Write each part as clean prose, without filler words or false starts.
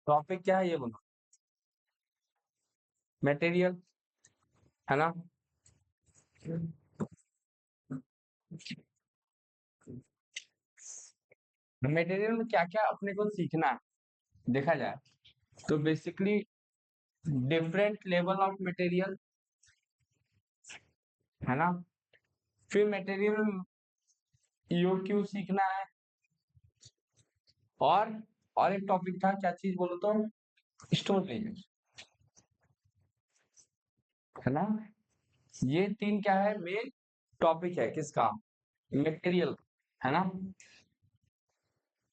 Topic क्या है ये बोलो। मटेरियल है ना। मटेरियल में क्या क्या अपने को सीखना है देखा जाए तो basically different level of material है ना। फिर मटेरियल में ईओक्यू सीखना है। और और एक टॉपिक था क्या चीज बोलो तो स्टोरेज है ना। ये तीन क्या है मेन टॉपिक है किसका मटेरियल है ना।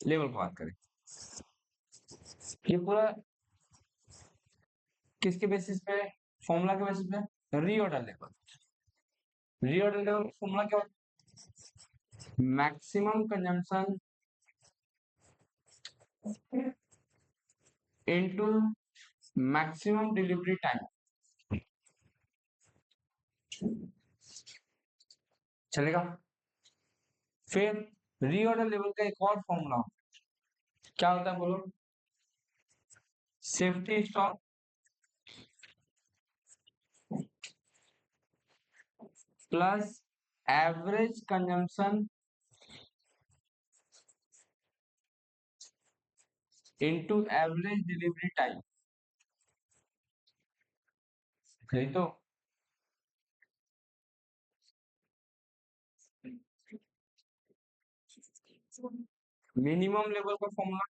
लेवल की बात करें ये पूरा किसके बेसिस पे फॉर्मूला के बेसिस पे रीऑर्डर लेवल। रीऑर्डर लेवल का फॉर्मूला क्या होता है maximum consumption into maximum delivery time. चलेगा। फिर रीऑर्डर लेवल का एक और फॉर्मूला क्या होता है बोलो safety stock plus average consumption into average delivery time. सही तो। मिनिमम लेवल का formula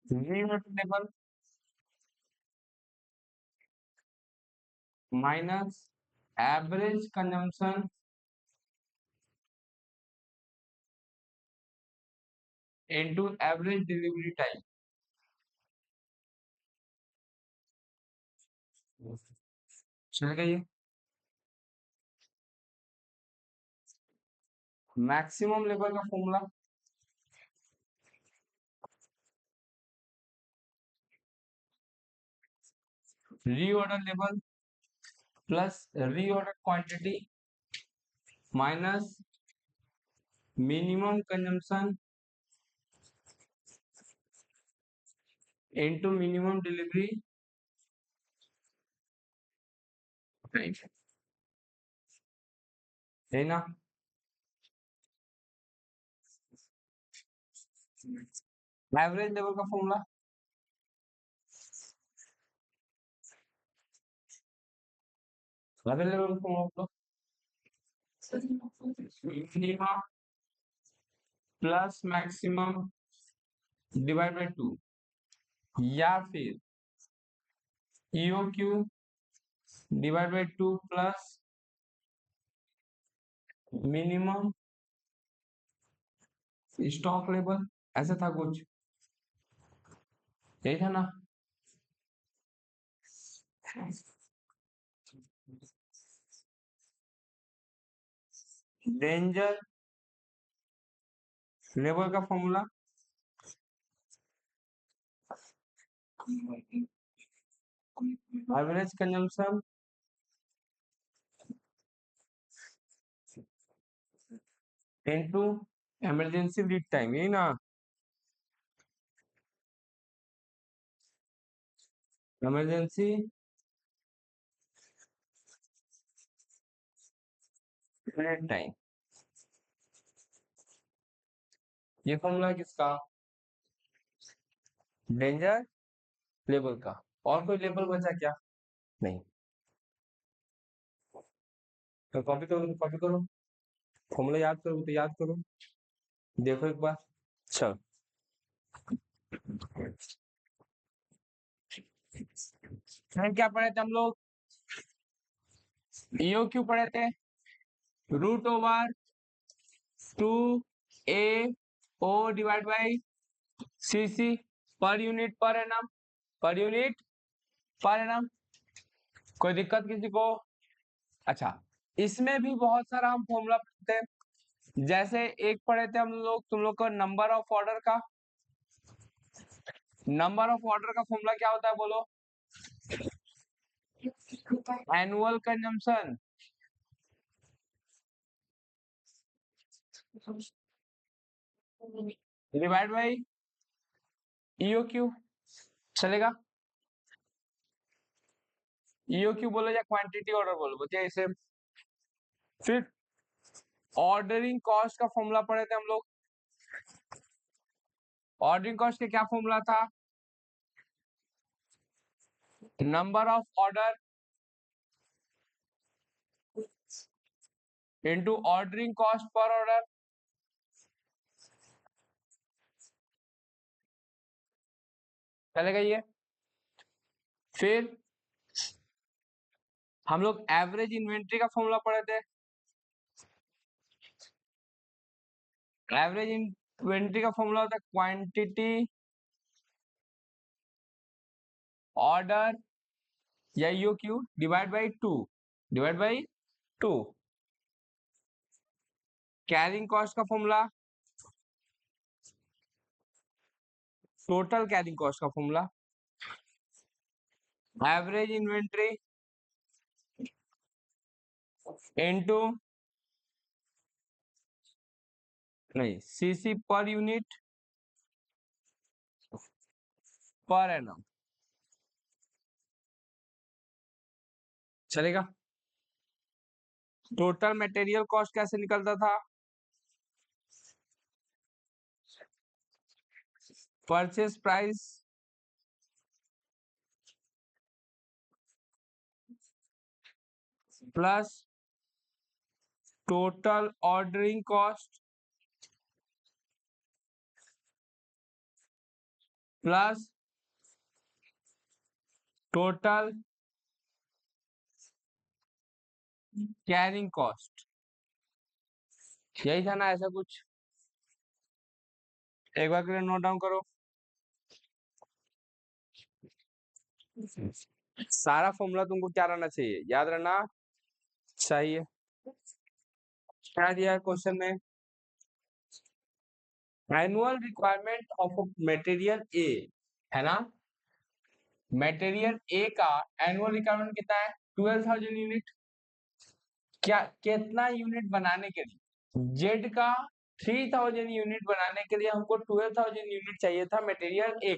reorder level minus average consumption into average delivery time. चलेगा ये। मैक्सिमम लेवल का formula reorder level plus reorder quantity minus minimum consumption into minimum delivery time. है ना। Average level का formula average level का formula minimum plus maximum divide by 2 या फिर E O Q divide by 2 plus minimum stock level ऐसा था कुछ यही था ना। डेंजर लेवल का formula average consumption into emergency lead time यही ना। इमरजेंसी लीड टाइम ये फॉर्मूला किसका डेंजर लेवल का। और कोई लेवल बचा क्या नहीं। तो कॉपी करो फॉर्मूला याद करो तो याद करो देखो एक बार। चलो फिर क्या पढ़े थे हम लोग ईओ क्यू पढ़े थे root over 2 a o divide by cc per unit per annum per unit per annum. कोई दिक्कत किसी को। अच्छा इसमें भी बहुत सारा हम फॉर्मूला पढ़ते हैं जैसे एक पढ़े थे हम लोग तुम लोग को नंबर ऑफ ऑर्डर का। नंबर ऑफ ऑर्डर का फॉर्मूला क्या होता है बोलो annual consumption divide by E O Q चलेगा। ईओ क्यू बोलो या क्वांटिटी ऑर्डर बोलो, बोलते इसे। फिर ऑर्डरिंग कॉस्ट का फॉर्मूला पढ़े थे हम लोग। ऑर्डरिंग कॉस्ट का क्या फॉर्मूला था? Number of order into ordering cost per order. चलेगा ये। फिर हम लोग एवरेज इन्वेंट्री का फॉर्मूला पढ़े थे। एवरेज इन्वेंट्री का फॉर्मूला होता है क्वांटिटी ऑर्डर या E O Q divide by 2, divide by 2। Carrying cost का फॉर्मूला टोटल कैरिंग कॉस्ट का फॉर्मूला एवरेज इन्वेंट्री इनटू नहीं C C per unit per annum. चलेगा। टोटल मटेरियल कॉस्ट कैसे निकलता था? Purchase price plus total ordering cost plus total carrying cost. यही था ना, ऐसा कुछ? एक बार के लिए नोट डाउन करो। सारा फॉर्मूला तुमको क्या रहना चाहिए? याद रहना चाहिए। क्या दिया है क्वेश्चन में? Annual requirement of material A, है ना? मटेरियल ए का एनुअल रिक्वायरमेंट कितना है? 12,000 यूनिट। क्या कितना यूनिट बनाने के लिए? जेड का 3,000 यूनिट बनाने के लिए हमको 12,000 यूनिट चाहिए था material A.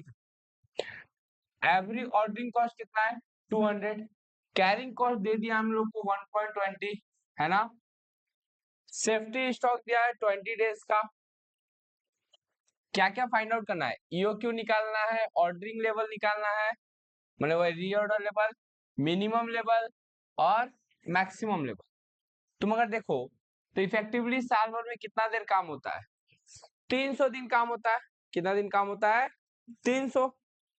Every ordering cost कितना है? 200। कैरिंग कॉस्ट दे दिया हम लोग को 1.20, है ना? सेफ्टी स्टॉक दिया है 20 डेज का। क्या क्या फाइंड आउट करना है? ईओ क्यू निकालना है, ऑर्डरिंग लेवल निकालना है, मतलब वो रीऑर्डर लेवल, मिनिमम लेवल और मैक्सिमम लेवल। तुम अगर देखो तो इफेक्टिवली साल भर में कितना देर काम होता है? 300 दिन काम होता है। कितना दिन काम होता है? 300।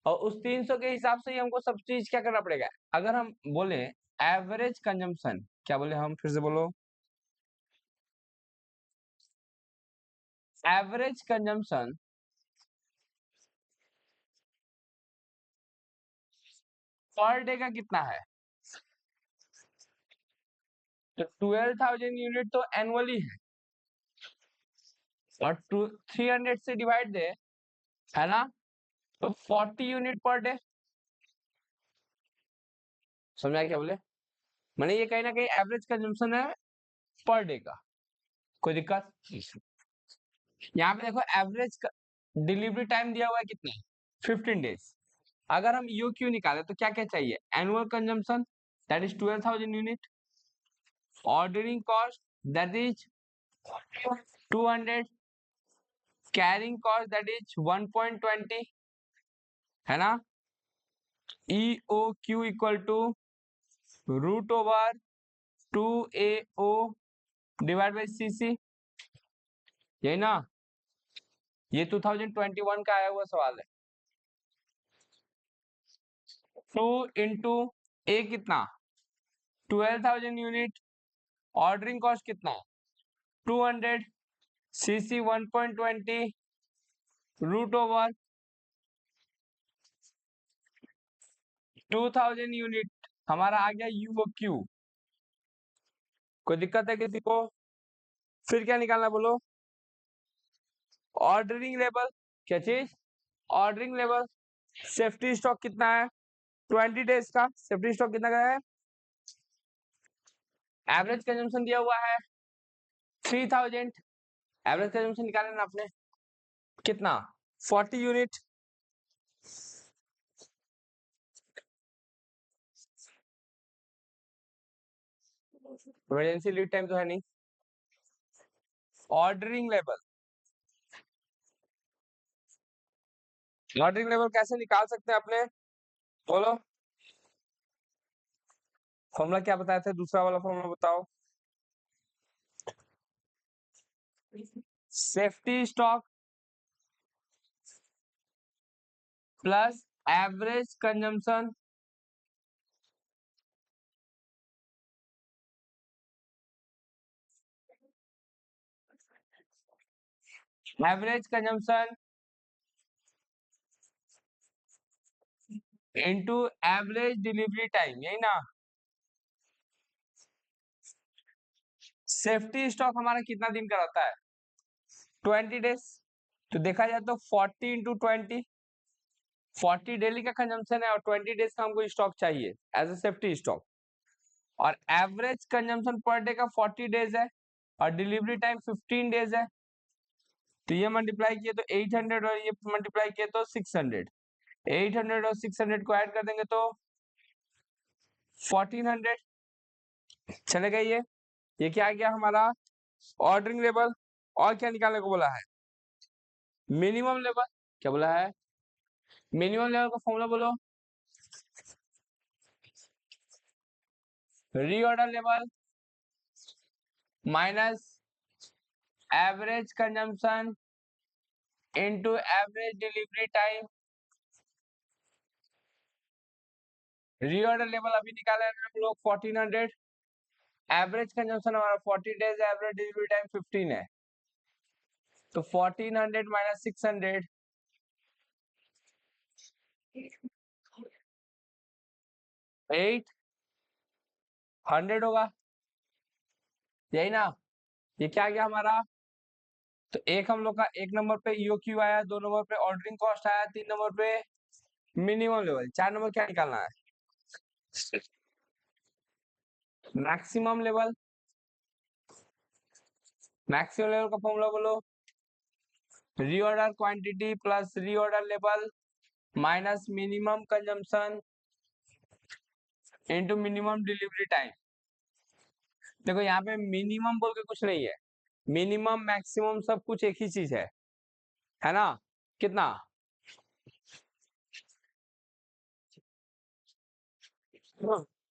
और उस 300 के हिसाब से ही हमको सब चीज क्या करना पड़ेगा? अगर हम बोले एवरेज कंजम्पशन, क्या बोले हम? फिर से बोलो। एवरेज कंजम्पशन पर डे का कितना है? तो 12,000 यूनिट तो एनुअली है, और 300 से डिवाइड दे, है ना? तो 40 यूनिट पर डे। समझा क्या बोले? मैंने ये कहीं ना कहीं एवरेज कंजम्पशन है पर डे का। कोई दिक्कत? यहाँ पे देखो एवरेज डिलीवरी टाइम दिया हुआ है कितना? 15 डेज। अगर हम यू क्यू निकाले तो क्या क्या चाहिए? Annual consumption that is 12,000 unit, ordering cost that is 200, carrying cost that is 1.20, है ना? E O Q equal to root over 2AO divide by CC, यही ना? ये 2021 का आया हुआ सवाल है। 2 इंटू ए कितना? 12,000 यूनिट, ऑर्डरिंग कॉस्ट कितना? 200, CC 1.20 रूट ओवर 2,000 यूनिट हमारा आ गया UOQ। कोई दिक्कत है किसी को? फिर क्या निकालना बोलो? Ordering level. क्या चीज? Ordering level. सेफ्टी स्टॉक कितना है? 20 डेज का सेफ्टी स्टॉक कितना का है? एवरेज कंजम्पशन दिया हुआ है 3,000, एवरेज कंजम्पशन निकाले ना आपने, कितना 40 यूनिट। इमरजेंसी लीड टाइम तो है नहीं। ऑर्डरिंग लेवल, ऑर्डरिंग लेवल कैसे निकाल सकते हैं अपने, बोलो। फॉर्मूला क्या बताया था, दूसरा वाला फॉर्मूला बताओ। Safety stock plus average consumption average consumption into average delivery time, यही ना। सेफ्टी स्टॉक हमारा कितना दिन का रहता है, 20 डेज। तो देखा जाए तो 40 इंटू 20, 40 डेली का कंजम्पशन है और 20 डेज का हमको स्टॉक चाहिए एज ए सेफ्टी स्टॉक। और एवरेज कंजम्पशन पर डे का 40 डेज है और डिलीवरी टाइम 15 डेज है। तो ये मल्टीप्लाई किए तो 800 और ये मल्टीप्लाई किए तो 600। 800 और 600 को ऐड कर देंगे तो 1400 चलेगा। ये क्या आ गया हमारा ऑर्डरिंग लेवल। और क्या निकालने को बोला है, मिनिमम लेवल। क्या बोला है, मिनिमम लेवल का फॉर्मूला बोलो। Reorder level minus average consumption into average delivery time. Reorder level अभी निकाले हैं हम लोग 1400, एवरेज कंजम्पशन हमारा 40 डेज, एवरेज डिलीवरी टाइम 15 है। तो 1400 माइनस 600, 800 होगा, यही ना। ये क्या आ गया हमारा, तो एक हम लोग का एक नंबर पे ईओक्यू आया, 2 नंबर पे ऑर्डरिंग कॉस्ट आया, 3 नंबर पे मिनिमम लेवल, 4 नंबर क्या निकालना है, मैक्सिमम लेवल। मैक्सिमम लेवल का फॉर्मूला बोलो, reorder quantity plus reorder level minus minimum consumption into minimum delivery time. देखो यहाँ पे मिनिमम बोल के कुछ नहीं है, मिनिमम मैक्सिमम सब कुछ एक ही चीज है ना। कितना,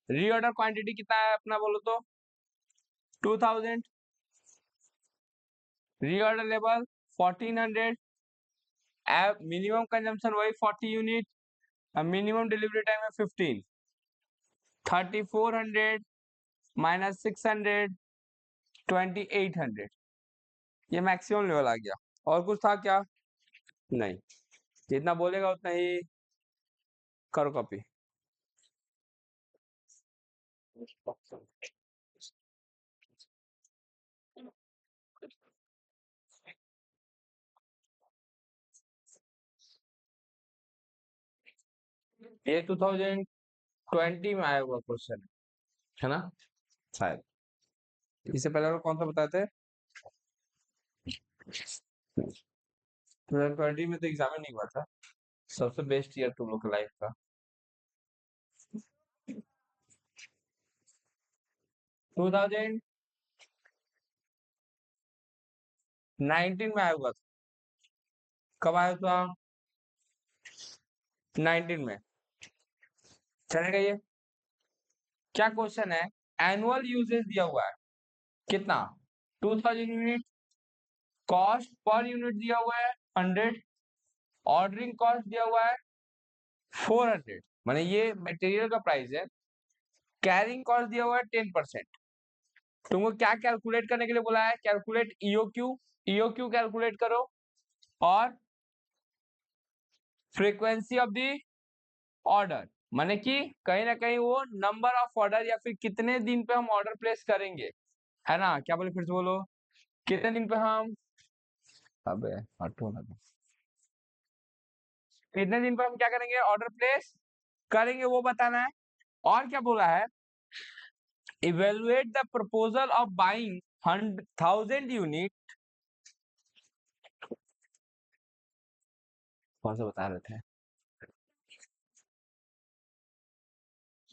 रीऑर्डर क्वांटिटी कितना है अपना बोलो तो 2000, रीऑर्डर लेवल 1400, मिनिमम कंजम्पशन वही 40 यूनिट, मिनिमम डिलीवरी टाइम है 15, 3400 माइनस 600 2800, ये मैक्सिमम लेवल आ गया। और कुछ था क्या, नहीं, जितना बोलेगा उतना ही करो कॉपी। ये 2020 में आया हुआ क्वेश्चन है ना शायद। इससे पहले और कौन सा बताए थे, 2020 में तो एग्जाम ही नहीं हुआ था। सबसे बेस्ट ईयर तुम लोग लाइफ का 2019 में आया हुआ था। कब आया था, 19 में। चलेगा ये, क्या क्वेश्चन है, एनुअल यूजेज दिया हुआ है कितना 2000 यूनिट, कॉस्ट पर यूनिट दिया हुआ है 100, ऑर्डरिंग कॉस्ट दिया हुआ है 400, माने ये मटेरियल का प्राइस है, कैरिंग कॉस्ट दिया हुआ है 10%। तुमको क्या कैलकुलेट करने के लिए बोला है, कैलकुलेट ईओक्यू, ईओक्यू कैलकुलेट करो और फ्रीक्वेंसी ऑफ द ऑर्डर, माने कि कहीं ना कहीं वो नंबर ऑफ ऑर्डर या फिर कितने दिन पे हम ऑर्डर प्लेस करेंगे, है ना। क्या बोले फिर से बोलो, कितने दिन पे हम, अबे हटो ना, कितने दिन पे हम क्या करेंगे ऑर्डर प्लेस करेंगे वो बताना है। और क्या बोला है, evaluate the proposal of buying 1000 unit कौन सा बता रहे थे?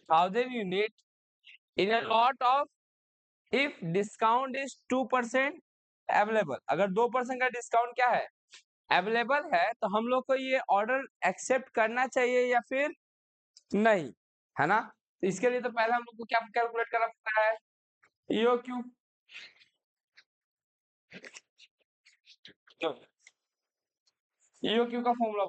1000 unit in a lot of if discount is 2% available. अगर 2% का डिस्काउंट क्या है, अवेलेबल है, तो हम लोग को ये ऑर्डर एक्सेप्ट करना चाहिए या फिर नहीं, है ना? तो इसके लिए तो पहले हम लोग को क्या कैलकुलेट करना पड़ता है, ईओक्यू। ईओक्यू का फॉर्मूला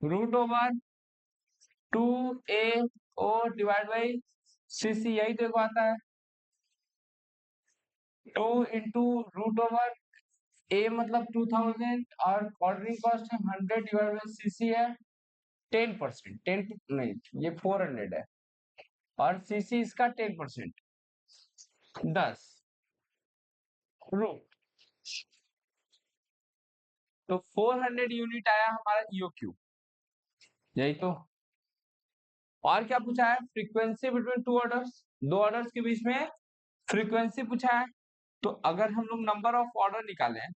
√2 डिवाइड बाई सीसी, यही देखो आता है। 2 इंटू √ए मतलब 2000 और ऑर्डरिंग कॉस्ट है 100 डिवाइड बाई सीसी है 10%, 10 नहीं, ये 400 है और सीसी इसका 10%, 10 रूट, तो 400 यूनिट आया हमारा ईओक्यू, यही तो। और क्या पूछा है, फ्रीक्वेंसी बिटवीन टू ऑर्डर्स, दो ऑर्डर्स के बीच में फ्रीक्वेंसी पूछा है। तो अगर हम लोग नंबर ऑफ ऑर्डर निकालें,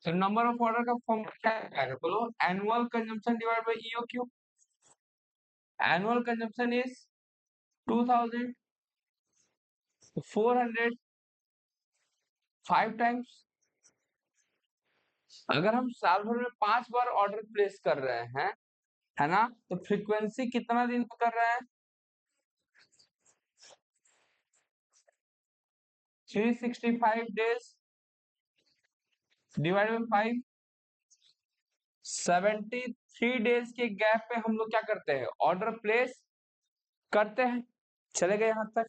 तो नंबर ऑफ ऑर्डर का फॉर्म क्या है, बोलो, annual consumption divide by EOQ. Annual consumption is 2000, 400 5 times. अगर हम साल भर में 5 बार ऑर्डर प्लेस कर रहे हैं, है ना, तो फ्रीक्वेंसी कितना दिन पर कर रहे हैं, 365 डेज डिवाइड बाई 5, 73 डेज के गैप पे हम लोग क्या करते हैं, ऑर्डर प्लेस करते हैं। चले गए यहां तक।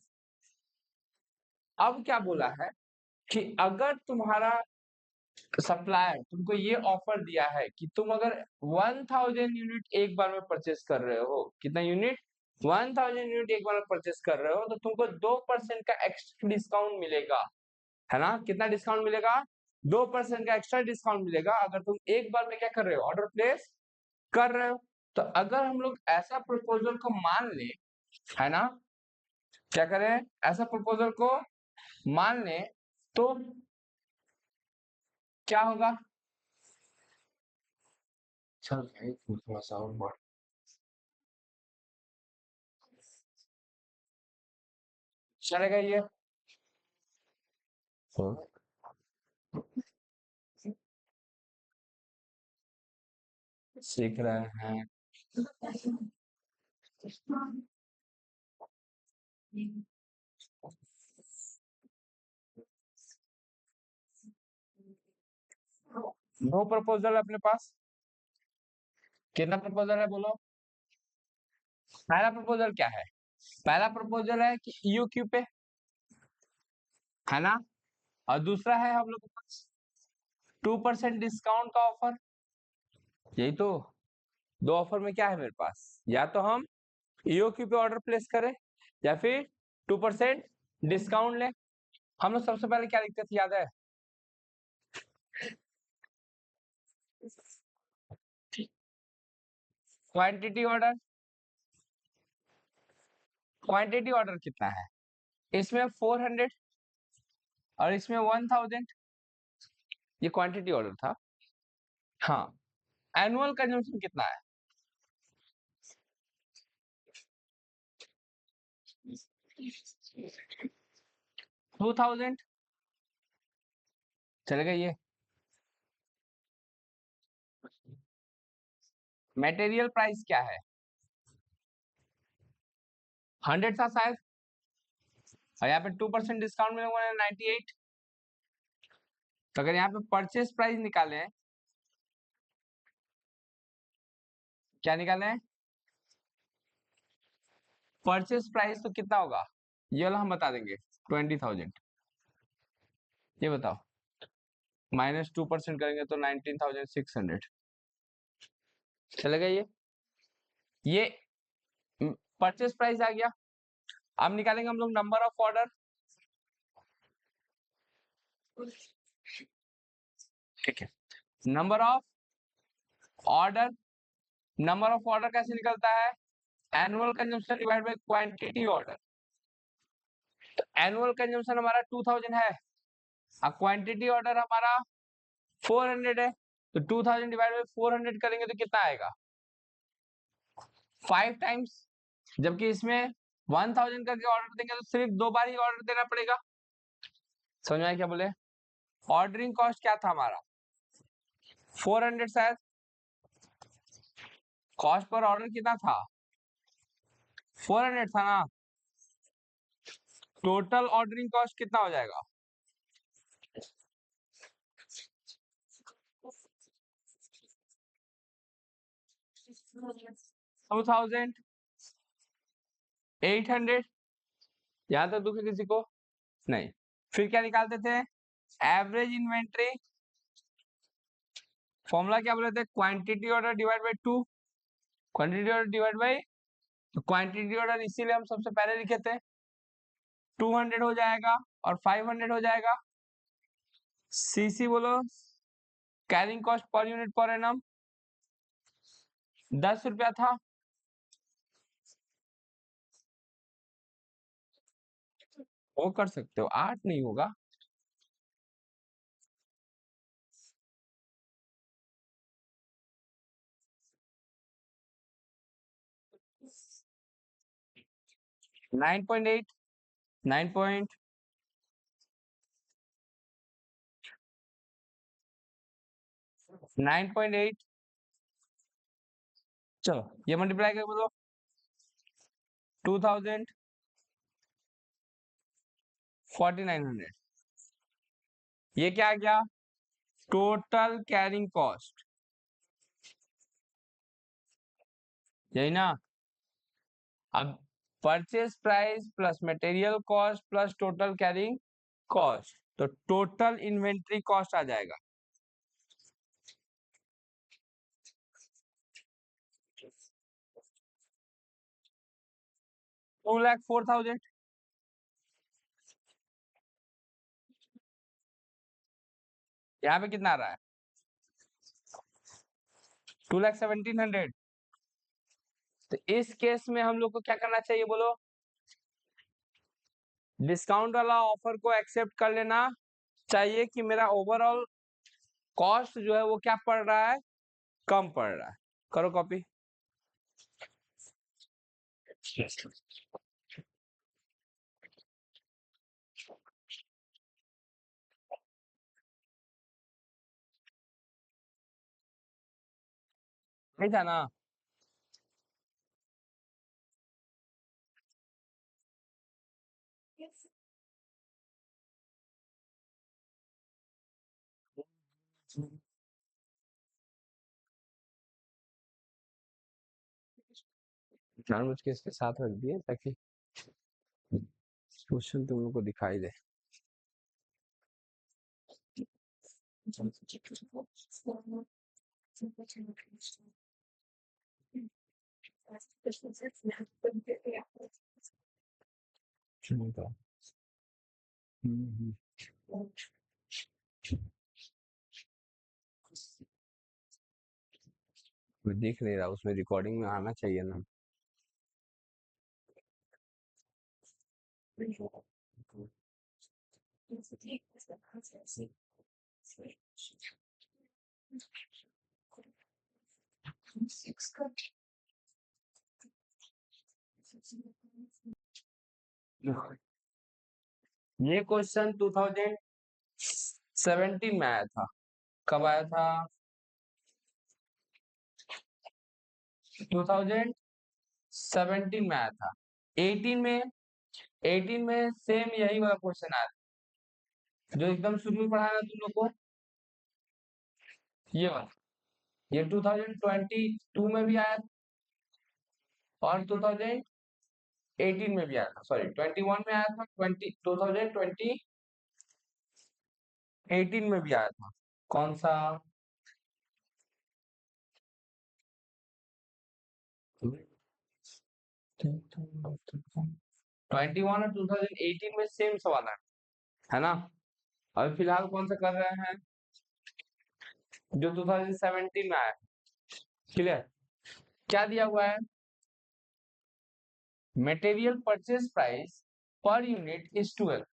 अब क्या बोला है कि अगर तुम्हारा सप्लायर तुमको ये ऑफर दिया है कि तुम अगर 1000 यूनिट एक बार में परचेस कर रहे हो, कितना यूनिट, 1000 यूनिट एक बार में परचेस कर रहे हो, तो तुमको 2% का एक्स्ट्रा डिस्काउंट मिलेगा, है ना? कितना डिस्काउंट मिलेगा, 2% का एक्स्ट्रा डिस्काउंट मिलेगा अगर तुम एक बार में क्या कर रहे हो, ऑर्डर प्लेस कर रहे हो। तो अगर हम लोग ऐसा प्रपोजल को मान ले, है ना, क्या करें, ऐसा प्रपोजल को मान ले, तो क्या होगा, चल भाई थोड़ा सा और बढ़, चलेगा ये, सीख रहे हैं। दो प्रपोजल है अपने पास, कितना प्रपोजल है बोलो। पहला प्रपोजल क्या है, पहला प्रपोजल है कि ईओक्यू पे, है ना, और दूसरा है हम लोग के पास 2% डिस्काउंट का ऑफर, यही तो। दो ऑफर में क्या है मेरे पास, या तो हम ईओक्यू पे ऑर्डर प्लेस करें या फिर 2% डिस्काउंट लें। हम लोग सबसे पहले क्या लिखते थे, याद है, क्वांटिटी ऑर्डर, क्वांटिटी ऑर्डर कितना है, इसमें 400 और इसमें 1000, ये क्वांटिटी ऑर्डर था। हाँ, एनुअल कंजम्पशन कितना है, 2000, चलेगा ये। मटेरियल प्राइस क्या है, 100 था शायद, और यहाँ पे 2% डिस्काउंट में हुआ है 98। तो अगर यहाँ पे परचेस प्राइस निकाले, क्या निकाले, परचेस प्राइस तो कितना होगा, ये वाला हम बता देंगे, 20,000। ये बताओ, -2% करेंगे तो 19,600, चलेगा ये परचेस प्राइस आ गया। अब निकालेंगे हम लोग नंबर ऑफ ऑर्डर, ठीक है, number of order, number of order कैसे निकलता है, annual consumption divide by quantity order. तो एनुअल कंजम्पशन हमारा 2000 है और क्वांटिटी ऑर्डर हमारा 400 है, तो 2000 डिवाइड बाई 400 करेंगे तो कितना आएगा? 5 टाइम्स। जबकि इसमें 1000 करके ऑर्डर देंगे तो सिर्फ 2 बार ही ऑर्डर देना पड़ेगा। समझ में आया क्या बोले? ऑर्डरिंग कॉस्ट क्या था हमारा? 400 शायद। कॉस्ट पर ऑर्डर कितना था? 400 था ना। टोटल ऑर्डरिंग कॉस्ट कितना हो जाएगा? 2800। यहां तक दुख है किसी को? नहीं। फिर क्या निकालते थे? Average inventory. फॉर्मूला क्या बोले थे? Quantity order divide by 2। Quantity order divide by, तो क्वांटिटी ऑर्डर इसीलिए हम सबसे पहले लिखे थे। 200 हो जाएगा और 500 हो जाएगा। सीसी बोलो, carrying cost per unit per annum 10 रुपया था। वो कर सकते हो, 8 नहीं होगा। Nine point 9.8। चलो ये मल्टीप्लाई कर बोलो। 2000 4900। ये क्या आ गया? टोटल कैरिंग कॉस्ट, यही ना। अब purchase price plus material cost plus total carrying cost, तो टोटल इन्वेंट्री कॉस्ट आ जाएगा। $2,04,000। यहाँ पे कितना आ रहा है? 2,17,100। तो इस केस में हम लोग को क्या करना चाहिए बोलो? डिस्काउंट वाला ऑफर को एक्सेप्ट कर लेना चाहिए कि मेरा ओवरऑल कॉस्ट जो है वो क्या पड़ रहा है? कम पड़ रहा है। करो कॉपी। नहीं था ना? जानबूझ के इसके साथ रख दिए ताकि क्वेश्चन तुम लोग को दिखाई दे। मैं देख नहीं रहा, उसमें रिकॉर्डिंग में आना चाहिए ना। ये क्वेश्चन 2017 में आया था। कब आया था? 2017 में आया था। 18 में, 18 में सेम यही वाला क्वेश्चन आया था जो एकदम शुरू में पढ़ाया तुम लोग को, ये वाला। ये 2022 में भी आया था और 2018 में भी आया था। सॉरी 21 में आया था, 18 में भी आया था। कौन सा? 21 और 2018 में सेम सवाल है ना? अभी फिलहाल कौन सा कर रहे हैं? जो 2017 में आया। क्लियर? क्या दिया हुआ है? Material purchase price per unit is 12।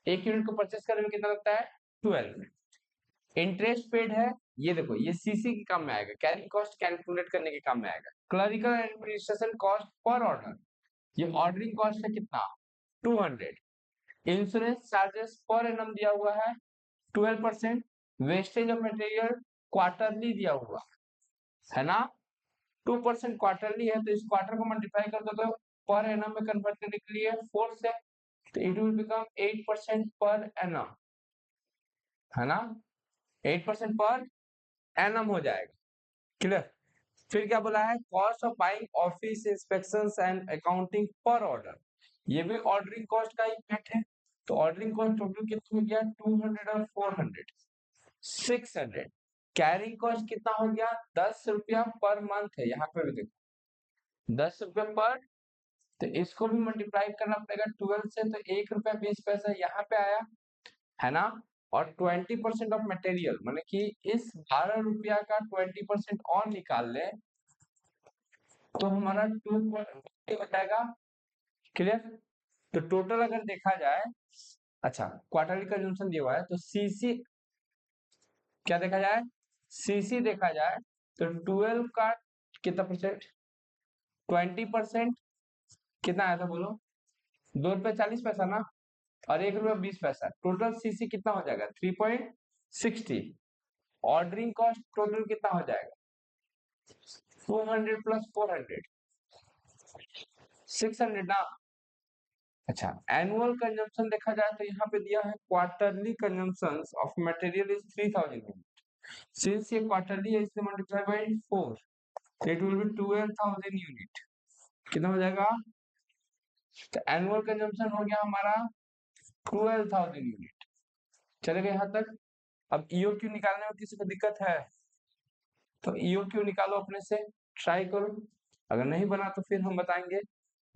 एक यूनिट को परचेज करने में कितना लगता है? 12। इंटरेस्ट पेड है, ये देखो ये सीसी के काम में आएगा, कैरिंग कॉस्ट कैलकुलेट करने के काम में आएगा। Clerical administration cost per order, ये ऑर्डरिंग कॉस्ट है कितना 200। इंश्योरेंस चार्जेस पर एनम दिया हुआ है 12%। वेस्टेज ऑफ मटेरियल क्वार्टरली दिया हुआ है ना, 2% क्वार्टरली है, तो इस क्वार्टर को मल्टीप्लाई कर दो तो पर एनम में कन्वर्ट करने के लिए 4 से, तो it will become 8% per annum, है ना, 8% पर एनम हो जाएगा। क्लियर। फिर क्या बोला है, cost of buying office inspections and accounting पर ऑर्डर, ये भी ऑर्डरिंग कॉस्ट का इफेक्ट है। तो ऑर्डरिंग कॉस्ट टोटल कितना हो गया 200 और 400 600। कैरिंग कॉस्ट कितना हो गया 10 रुपया पर मंथ है, यहाँ पे भी देखो 10 रुपया पर, तो इसको भी मल्टीप्लाई करना पड़ेगा 12 से, तो 1 रुपया 20 पैसा यहाँ पे आया, है ना। और 20% ऑफ मटेरियल, मतलब कि इस 12 रुपया का 20% और निकाल ले तो हमारा 2 हो जाएगा। क्लियर। तो टोटल अगर देखा जाए, अच्छा क्वार्टरली कंजम्पशन दिया हुआ है, तो सीसी क्या देखा जाए, सीसी देखा जाए तो 12 का कितना परसेंट 20% कितना आया था बोलो, 2 रुपया 40 पैसा ना, और 1 रुपया 20 पैसा, टोटल सीसी कितना हो जाएगा 3.60। ऑर्डरिंग कॉस्ट टोटल कितना हो जाएगा 200 प्लस 400 600 ना। अच्छा एनुअल कंजम्पशन देखा जाए तो यहाँ पे दिया है quarterly consumption of material is 3000 unit, since ये क्वार्टरली है इसलिए multiply by 4, it will be 12000 unit, कितना हो जाएगा, तो एनुअल कंजम्पशन हो गया हमारा 12000 यूनिट। चलेगा यहाँ तक। अब ईओक्यू निकालने में किसी को दिक्कत है तो ईओक्यू निकालो अपने से, ट्राई करो, अगर नहीं बना तो फिर हम बताएंगे।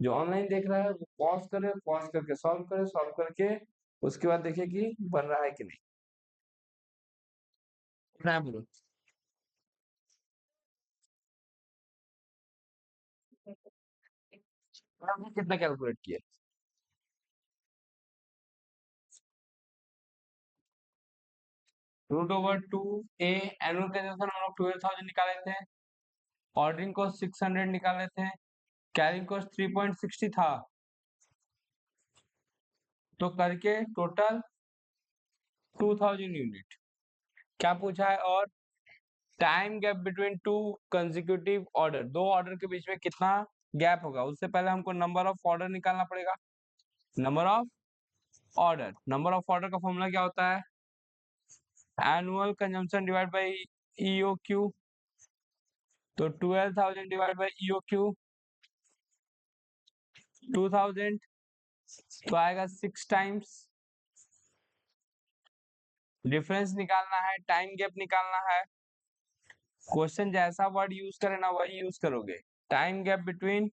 जो ऑनलाइन देख रहा है वो पॉज करे, पॉज करके सॉल्व करे, सॉल्व करके उसके बाद देखिए कि बन रहा है कि नहीं। ना बोलो आपने कितना कैलकुलेट किया, √2 ए एनुअल कंजम्पशन हम लोग 12000 निकाले थे, ऑर्डरिंग कॉस्ट 600 निकाले थे, कैरिंग कॉस्ट 3.60 था, तो करके टोटल 2000 यूनिट। क्या पूछा है, और time gap between two consecutive order, दो ऑर्डर के बीच में कितना गैप होगा, उससे पहले हमको नंबर ऑफ ऑर्डर निकालना पड़ेगा। नंबर ऑफ ऑर्डर का फॉर्मूला क्या होता है, annual consumption divide by EOQ, तो 12000 डिवाइड बाय ईओक्यू 2000, तो आएगा 6 टाइम्स। डिफरेंस निकालना है, टाइम गैप निकालना है, क्वेश्चन जैसा वर्ड यूज करे ना वही यूज करोगे, time gap between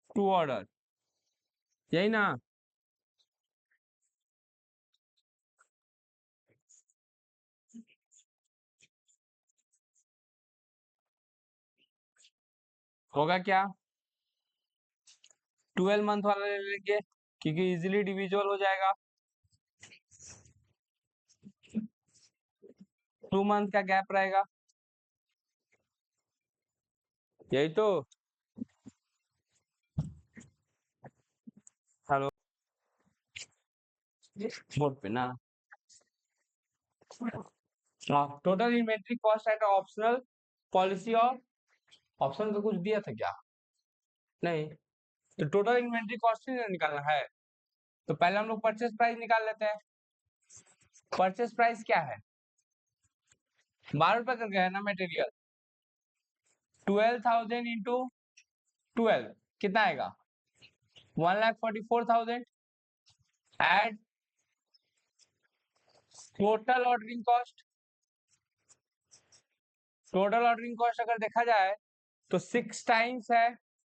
two order, यही ना। होगा क्या 12 मंथ वाला ले लेंगे क्योंकि इजीली डिविजुअल हो जाएगा, 2 मंथ का गैप रहेगा, यही तो। हेलो बोर्ड पे ना, total inventory cost at optional policy और ऑप्शन का कुछ दिया था क्या, नहीं, तो टोटल इन्वेंट्री कॉस्ट ही निकालना है, तो पहले हम लोग परचेस प्राइस निकाल लेते हैं। परचेस प्राइस क्या है 12 रुपए करके है ना मटेरियल, 12000 इंटू 12 कितना आएगा 1,44,000, add total ordering cost, total ordering cost अगर देखा जाए तो 6 टाइम्स है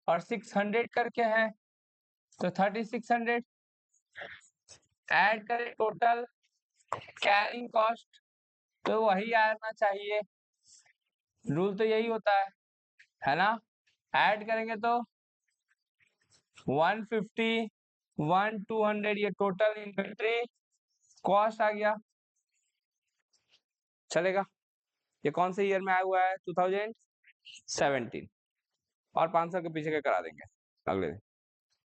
और 600 करके है, तो 3600, ऐड करें टोटल कैरिंग कॉस्ट, तो वही आना चाहिए, रूल तो यही होता है ना। ऐड करेंगे तो 150 1200 ये टोटल इन्वेंट्री कॉस्ट आ गया, चलेगा? ये कौन से ईयर में आया हुआ है? 2017। और 500 के पीछे के करा देंगे अगले दिन।